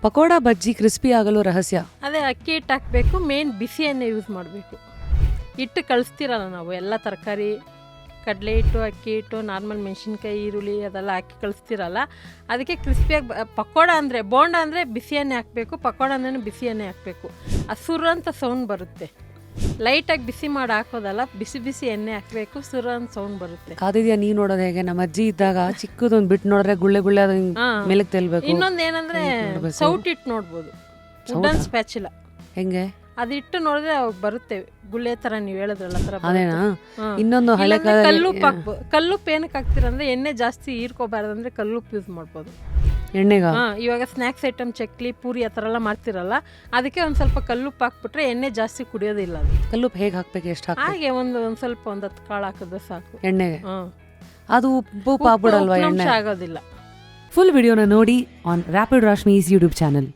ಪಕೋಡ ಬಜ್ಜಿ crispy ಆಗಲು ರಹಸ್ಯ. ಅದೇ ಅಕ್ಕಿ ಹಿಟ್ಟು ಹಾಕಬೇಕು, ಮೇನ್ ಬಿಸಿ ಎಣ್ಣೆ ಯೂಸ್ ಮಾಡಬೇಕು. ಹಿಟ್ಟು ಕಳಿಸ್ತಿರಲ್ಲ ನಾವು, ಎಲ್ಲ ತರಕಾರಿ ಕಡಲೆ ಹಿಟ್ಟು, ಅಕ್ಕಿ ಹಿಟ್ಟು, ನಾರ್ಮಲ್ ಮೆಣಸಿನ್ಕಾಯಿ, ಈರುಳ್ಳಿ ಅದೆಲ್ಲ ಹಾಕಿ ಕಳಿಸ್ತಿರಲ್ಲ. ಅದಕ್ಕೆ ಕ್ರಿಸ್ಪಿಯಾಗಿ ಪಕೋಡ ಅಂದರೆ, ಬೋಂಡ ಅಂದರೆ ಬಿಸಿ ಎಣ್ಣೆ ಹಾಕಬೇಕು, ಪಕೋಡ ಅಂದ್ರೆ ಬಿಸಿ ಎಣ್ಣೆ ಹಾಕಬೇಕು. ಆ ಸುರ ಅಂತ ಸೌಂಡ್ ಬರುತ್ತೆ. ಲೈಟಾಗಿ ಬಿಸಿ ಮಾಡಿ ಹಾಕೋದಲ್ಲ, ಬಿಸಿ ಬಿಸಿ ಎಣ್ಣೆ ಹಾಕಬೇಕು, ಸುರ ಅಂತ ಸೌಂಡ್ ಬರುತ್ತೆ. ಕಾದಿದ್ಯಾ ನೀ ನೋಡೋದು ಹೇಗೆ? ನಮ್ಮ ಅಜ್ಜಿ ಇದ್ದಾಗ ಚಿಕ್ಕದೊಂದು ಬಿಟ್ಟು ನೋಡಿದ್ರೆ ಗುಳ್ಳೆ ಗುಳ್ಳೆ ಅದು ಮೇಲಕ್ಕೆ ತೆಲ್ಬೇಕು. ಇನ್ನೊಂದು ಏನಂದ್ರೆ ಸೌಟ್ ಇಟ್ಟು ನೋಡ್ಬೋದು, ವುಡನ್ ಸ್ಪ್ಯಾಚುಲ. ಹೆಂಗೆ ಅದಿಟ್ಟು ನೋಡಿದ್ರೆ ಅವಾಗ ಬರುತ್ತೆ ಗುಳ್ಳೆ ತರ, ನೀವು ಹೇಳಿದ್ರಲ್ಲ ತರ. ಅದೇನಾ? ಇನ್ನೊಂದು ಹಳೆ ಕಲ್ಲುಪ್ಪು ಹಾಕ್ಬೋದು. ಕಲ್ಲುಪ್ಪು ಏನಕ್ಕೆ ಹಾಕ್ತೀರಂದ್ರೆ ಎಣ್ಣೆ ಜಾಸ್ತಿ ಹೀರ್ಕೋಬಾರ್ದಂದ್ರೆ ಕಲ್ಲುಪ್ಪು ಯೂಸ್ ಮಾಡ್ಬೋದು ಎಣ್ಣೆಗ. ಇವಾಗ ಸ್ನ್ಯಾಕ್ಸ್ ಐಟಮ್ ಚಕ್ಲಿ, ಪೂರಿ ಆ ಥರ ಎಲ್ಲ ಮಾಡ್ತಿರಲ್ಲ, ಅದಕ್ಕೆ ಒಂದು ಸ್ವಲ್ಪ ಕಲ್ಲುಪ್ಪು ಹಾಕ್ಬಿಟ್ರೆ ಎಣ್ಣೆ ಜಾಸ್ತಿ ಕುಡಿಯೋದಿಲ್ಲ ಅದು. ಕಲ್ಲುಪ್ಪು ಹೇಗೆ ಹಾಕ್ಬೇಕು? ಎಷ್ಟು ಹಾಕಿ? ಹಾಗೆ ಒಂದು ಸ್ವಲ್ಪ 10 ಕಾಳು ಹಾಕಿದ್ರೆ ಸಾಕು ಎಣ್ಣೆಗೆ. ಅದು ಉಪ್ಪು ಆಗ್ಬಿಡಲ್ವಾ? ಎಣ್ಣೆ ಆಗೋದಿಲ್ಲ. ಫುಲ್ ವಿಡಿಯೋನ ನೋಡಿ ಆನ್ ರ್ಯಾಪಿಡ್ ರಾಶ್ಮೀಸ್ ಯೂಟ್ಯೂಬ್ ಚಾನಲ್.